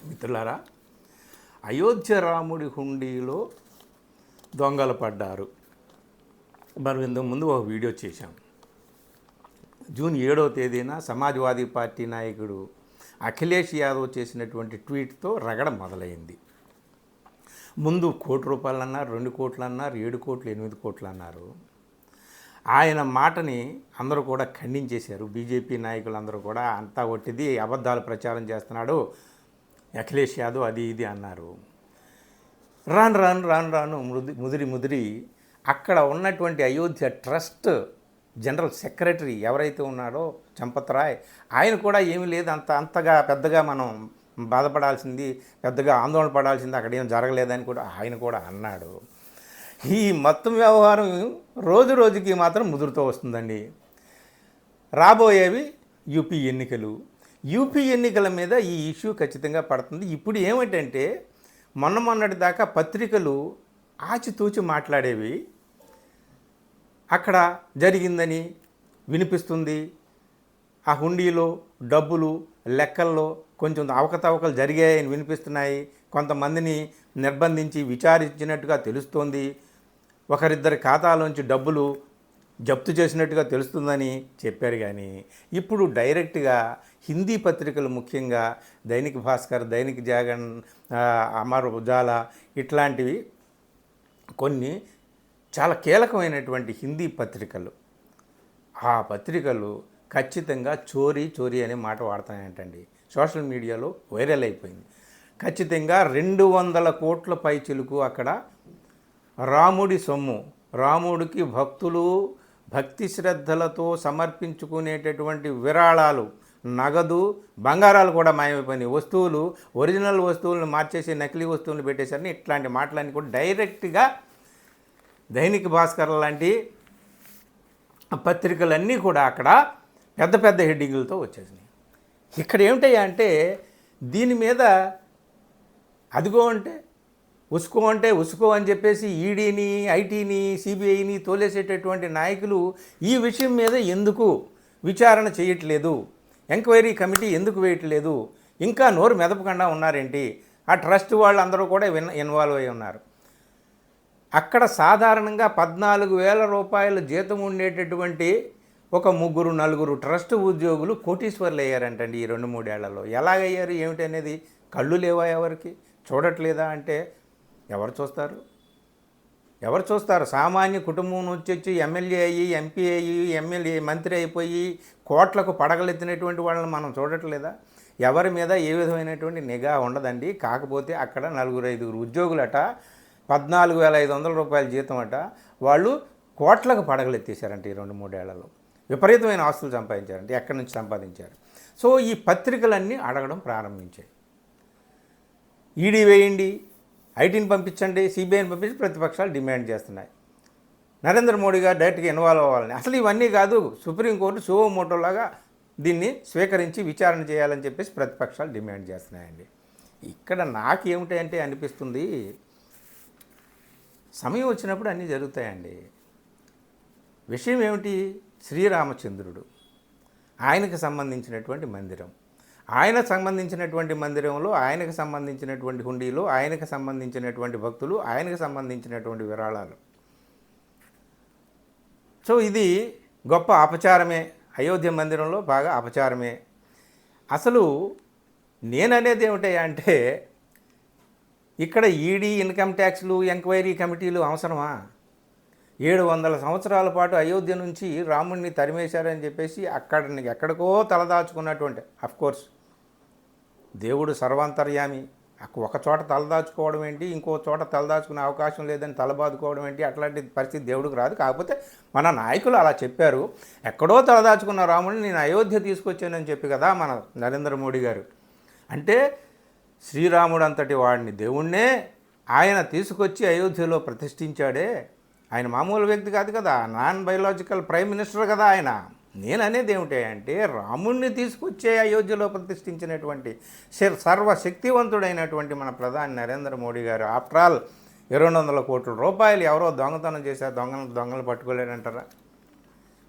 మిత్రులారా, అయోధ్య రాముడి హుండీలో దొంగలు పడ్డారు. మనం ఇంతకుముందు ఒక వీడియో చేశాం. జూన్ 7వ తేదీన సమాజ్వాదీ పార్టీ నాయకుడు అఖిలేష్ యాదవ్ చేసినటువంటి ట్వీట్తో రగడ మొదలైంది. ముందు ₹1,00,00,000 అన్నారు, 2 కోట్లు అన్నారు, 7 కోట్లు, 8 కోట్లు అన్నారు. ఆయన మాటని అందరూ కూడా ఖండించేశారు. బీజేపీ నాయకులందరూ కూడా అంతా ఒట్టిది, అబద్ధాలు ప్రచారం చేస్తున్నాడు అఖిలేష్ యాదవ్, అది ఇది అన్నారు. రాను ముదిరి అక్కడ ఉన్నటువంటి అయోధ్య ట్రస్ట్ జనరల్ సెక్రటరీ ఎవరైతే ఉన్నాడో చంపత్ రాయ్, ఆయన కూడా ఏమీ లేదు, అంతగా పెద్దగా మనం బాధపడాల్సింది, పెద్దగా ఆందోళన పడాల్సింది అక్కడ ఏం జరగలేదని కూడా ఆయన కూడా అన్నాడు. ఈ మొత్తం వ్యవహారం రోజు రోజుకి మాత్రం ముదురుతూ వస్తుందండి. రాబోయేవి యూపీ ఎన్నికలు. యూపీ ఎన్నికల మీద ఈ ఇష్యూ ఖచ్చితంగా పడుతుంది. ఇప్పుడు ఏమిటంటే మొన్నటి దాకా పత్రికలు ఆచితూచి మాట్లాడేవి, అక్కడ జరిగిందని వినిపిస్తుంది, ఆ హుండీలో డబ్బులు లెక్కల్లో కొంచెం అవకతవకలు జరిగాయని వినిపిస్తున్నాయి, కొంతమందిని నిర్బంధించి విచారించినట్టుగా తెలుస్తోంది, ఒకరిద్దరి ఖాతాలోంచి డబ్బులు జప్తు చేసినట్టుగా తెలుస్తుందని చెప్పారు. కానీ ఇప్పుడు డైరెక్ట్గా హిందీ పత్రికలు, ముఖ్యంగా దైనిక్ భాస్కర్, దైనిక్ జాగరణ్, అమర్ ఉజాలా ఇట్లాంటివి కొన్ని చాలా కీలకమైనటువంటి హిందీ పత్రికలు, ఆ పత్రికలు ఖచ్చితంగా చోరీ అనే మాట వాడుతున్నాయంటండి. సోషల్ మీడియాలో వైరల్ అయిపోయింది. ఖచ్చితంగా 200 కోట్ల పైచిలుకు అక్కడ రాముడి సొమ్ము, రాముడికి భక్తులు భక్తి శ్రద్ధలతో సమర్పించుకునేటటువంటి విరాళాలు, నగదు, బంగారాలు కూడా మాయమైపోయినాయి. వస్తువులు, ఒరిజినల్ వస్తువులను మార్చేసి నకిలీ వస్తువులను పెట్టేసరికి ఇట్లాంటి మాటలన్నీ కూడా డైరెక్ట్గా దైనిక్ భాస్కర్ లాంటి పత్రికలన్నీ కూడా అక్కడ పెద్ద పెద్ద హెడ్డింగులతో వచ్చేసినాయి. ఇక్కడ ఏమిటయ్యా అంటే దీని మీద అదిగో అంటే ఉసుకో అని చెప్పేసి ఈడీని, ఐటీని, సిబిఐని తోలేసేటటువంటి నాయకులు ఈ విషయం మీద ఎందుకు విచారణ చేయట్లేదు, ఎంక్వైరీ కమిటీ ఎందుకు వేయట్లేదు, ఇంకా నోరు మెదపకుండా ఉన్నారేంటి? ఆ ట్రస్ట్ వాళ్ళందరూ కూడా ఇన్వాల్వ్ అయి ఉన్నారు. అక్కడ సాధారణంగా 14,000 రూపాయల జీతం ఉండేటటువంటి ఒక 3-4 ట్రస్ట్ ఉద్యోగులు కోటీశ్వర్లు అయ్యారంటండి ఈ 2-3 ఏళ్లలో. ఎలాగయ్యారు ఏమిటి అనేది కళ్ళు లేవా ఎవరికి? చూడట్లేదా అంటే ఎవరు చూస్తారు? సామాన్య కుటుంబం నుంచి వచ్చి ఎమ్మెల్యే అయ్యి, ఎంపీ అయ్యి, ఎమ్మెల్యే మంత్రి అయిపోయి కోట్లకు పడగలెత్తినటువంటి వాళ్ళని మనం చూడట్లేదా? ఎవరి మీద ఏ విధమైనటువంటి నిఘా ఉండదండి. కాకపోతే అక్కడ 4-5 ఉద్యోగులట, 14,500 రూపాయల జీతం అట, వాళ్ళు కోట్లకు పడగలెత్తేసారంట ఈ 2-3 ఏళ్లలో. విపరీతమైన ఆస్తులు సంపాదించారంటే ఎక్కడి నుంచి సంపాదించారు? సో ఈ పత్రికలన్నీ అడగడం ప్రారంభించాయి. ఈడీ వేయండి, ఐటీని పంపించండి, సిబిఐని పంపించి ప్రతిపక్షాలు డిమాండ్ చేస్తున్నాయి. నరేంద్ర మోడీ గారు డైరెక్ట్గా ఇన్వాల్వ్ అవ్వాలని. అసలు ఇవన్నీ కాదు, సుప్రీంకోర్టు సువో మోటోలాగా దీన్ని స్వీకరించి విచారణ చేయాలని చెప్పేసి ప్రతిపక్షాలు డిమాండ్ చేస్తున్నాయండి. ఇక్కడ నాకేమిటంటే అనిపిస్తుంది, సమయం వచ్చినప్పుడు అన్నీ జరుగుతాయండి. విషయం ఏమిటి? శ్రీరామచంద్రుడు, ఆయనకు సంబంధించినటువంటి మందిరం, ఆయనకు సంబంధించినటువంటి మందిరంలో, ఆయనకు సంబంధించినటువంటి హుండీలో, ఆయనకు సంబంధించినటువంటి భక్తులు, ఆయనకు సంబంధించినటువంటి విరాళాలు. సో ఇది గొప్ప అపచారమే, అయోధ్య మందిరంలో బాగా అపచారమే. అసలు నేననేది ఏమిటయ్యా అంటే ఇక్కడ ఈడీ, ఇన్కమ్ ట్యాక్స్లు, ఎంక్వైరీ కమిటీలు అవసరమా? 700 సంవత్సరాల పాటు అయోధ్య నుంచి రాముడిని తరిమేశారని చెప్పేసి ఎక్కడికో తలదాచుకున్నటువంటి, అఫ్కోర్స్ దేవుడు సర్వాంతర్యామి, ఒక చోట తలదాచుకోవడం ఏంటి, ఇంకో చోట తలదాచుకునే అవకాశం లేదని తలబాదుకోవడం ఏంటి, అట్లాంటి పరిస్థితి దేవుడికి రాదు. కాకపోతే మన నాయకులు అలా చెప్పారు. ఎక్కడో తలదాచుకున్న రాముడిని నేను అయోధ్య తీసుకొచ్చానని చెప్పి కదా మన నరేంద్ర మోడీ గారు. అంటే శ్రీరాముడు అంతటి వాడిని, దేవుణ్ణే ఆయన తీసుకొచ్చి అయోధ్యలో ప్రతిష్ఠించాడే. ఆయన మామూలు వ్యక్తి కాదు కదా, నాన్ బయోలాజికల్ ప్రైమ్ మినిస్టర్ కదా ఆయన. నేను అనేది ఏమిటి అంటే రాముణ్ణి తీసుకొచ్చే అయోధ్యలో ప్రతిష్ఠించినటువంటి సర్వశక్తివంతుడైనటువంటి మన ప్రధాని నరేంద్ర మోడీ గారు, ఆఫ్టర్ ఆల్ 200 కోట్ల రూపాయలు ఎవరో దొంగతనం చేశారు, దొంగలు పట్టుకోలేడంటారా?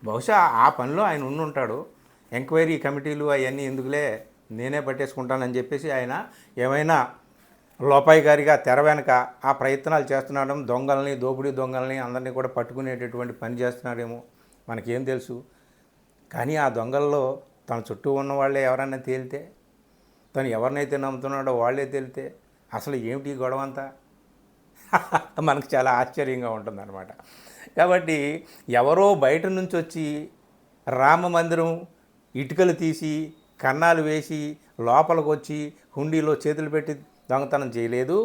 బహుశా ఆ పనిలో ఆయన ఉండుంటాడు. ఎంక్వైరీ కమిటీలు అవన్నీ ఎందుకులే, నేనే పట్టేసుకుంటానని చెప్పేసి ఆయన ఏమైనా లోపాయి గారిగా తెర వెనక ఆ ప్రయత్నాలు చేస్తున్నాడు, దొంగల్ని, దోపిడీ దొంగల్ని అందరినీ కూడా పట్టుకునేటటువంటి పని చేస్తున్నాడేమో, మనకేం తెలుసు. కానీ ఆ దొంగల్లో తన చుట్టూ ఉన్న వాళ్ళే ఎవరన్నా తేలితే, తను ఎవరినైతే నమ్ముతున్నాడో వాళ్ళే తేలితే అసలు ఏమిటి గొడవ అంతా మనకు చాలా ఆశ్చర్యంగా ఉంటుందన్నమాట. కాబట్టి ఎవరో బయట నుంచి వచ్చి రామ మందిరం ఇటుకలు తీసి కన్నాలు వేసి లోపలికి వచ్చి హుండీలో చేతులు పెట్టి దొంగతనం చేయలేదు.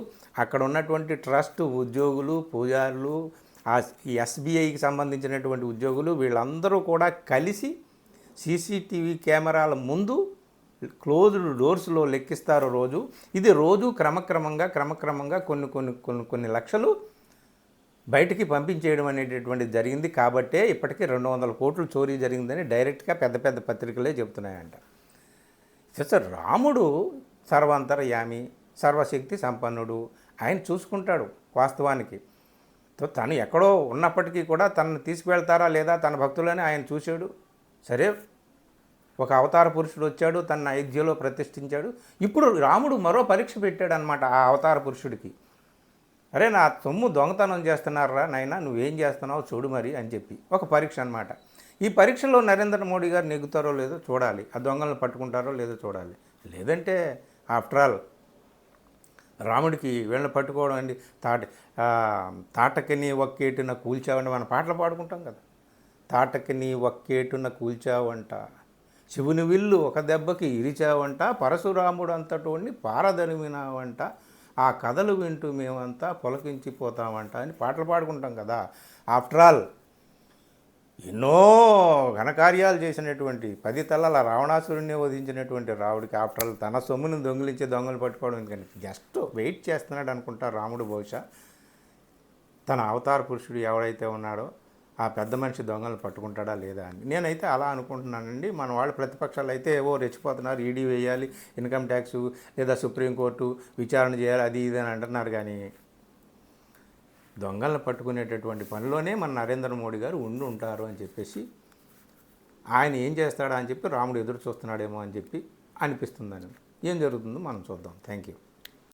అక్కడ ఉన్నటువంటి ట్రస్ట్ ఉద్యోగులు, పూజారులు, ఆ ఎస్బీఐకి సంబంధించినటువంటి ఉద్యోగులు వీళ్ళందరూ కూడా కలిసి సీసీటీవీ కెమెరాల ముందు క్లోజ్డ్ డోర్స్లో లెక్కిస్తారు రోజు. ఇది రోజు క్రమక్రమంగా కొన్ని లక్షలు బయటికి పంపించేయడం అనేటటువంటిది జరిగింది. కాబట్టే ఇప్పటికీ 200 కోట్లు చోరీ జరిగిందని డైరెక్ట్గా పెద్ద పెద్ద పత్రికలే చెబుతున్నాయంట. రాముడు సర్వాంతర్యామి, సర్వశక్తి సంపన్నుడు, ఆయన చూసుకుంటాడు వాస్తవానికి. తను ఎక్కడో ఉన్నప్పటికీ కూడా తనను తీసుకువెళ్తారా లేదా తన భక్తులని ఆయన చూశాడు. సరే, ఒక అవతార పురుషుడు వచ్చాడు, తన అయోధ్యలో ప్రతిష్ఠించాడు. ఇప్పుడు రాముడు మరో పరీక్ష పెట్టాడు అనమాట ఆ అవతార పురుషుడికి. అరే, నా సొమ్ము దొంగతనం చేస్తున్నారా నాయనా, నువ్వేం చేస్తున్నావు చూడు మరి అని చెప్పి ఒక పరీక్ష అనమాట. ఈ పరీక్షలో నరేంద్ర మోడీ గారు నెగ్గుతారో లేదో చూడాలి, ఆ దొంగలను పట్టుకుంటారో లేదో చూడాలి. లేదంటే ఆఫ్టర్ ఆల్ రాముడికి వీళ్ళని పట్టుకోవడం అండి. తాటకి నీ ఒక్కేటున కూల్చావంట, మన పాటలు పాడుకుంటాం కదా. తాటకి నీ ఒక్కేటున కూల్చావంట, శివుని విల్లు ఒక దెబ్బకి ఇరిచావంట, పరశురాముడు అంతటోడిని పారదరిమినావంట, ఆ కథలు వింటూ మేమంతా పులకించిపోతామంట అని పాటలు పాడుకుంటాం కదా. ఆఫ్టర్ ఆల్ ఎన్నో ఘనకార్యాలు చేసినటువంటి 10 తలల రావణాసురుణ్ణి వధించినటువంటి రాముడికి ఆఫ్టర్ ఆల్ తన సొమ్మును దొంగిలించే దొంగలు పట్టుకోవడం కానీ జస్ట్ వెయిట్ చేస్తున్నాడు అనుకుంటా రాముడు. బహుశా తన అవతార పురుషుడు ఎవడైతే ఉన్నాడో ఆ పెద్ద మనిషి దొంగలు పట్టుకుంటాడా లేదా అని నేనైతే అలా అనుకుంటున్నానండి. మన వాళ్ళు ప్రతిపక్షాలు అయితే ఏవో రెచ్చిపోతున్నారు, ఈడీ వేయాలి, ఇన్కమ్ ట్యాక్స్ లేదా సుప్రీంకోర్టు విచారణ చేయాలి, అది ఇది అని అంటున్నారు. కానీ దొంగలను పట్టుకునేటటువంటి పనిలోనే మన నరేంద్ర మోడీ గారు ఉండి ఉంటారు అని చెప్పేసి, ఆయన ఏం చేస్తాడా అని చెప్పి రాముడు ఎదురు చూస్తున్నాడేమో అని చెప్పి అనిపిస్తుందని. ఏం జరుగుతుందో మనం చూద్దాం. Thank you.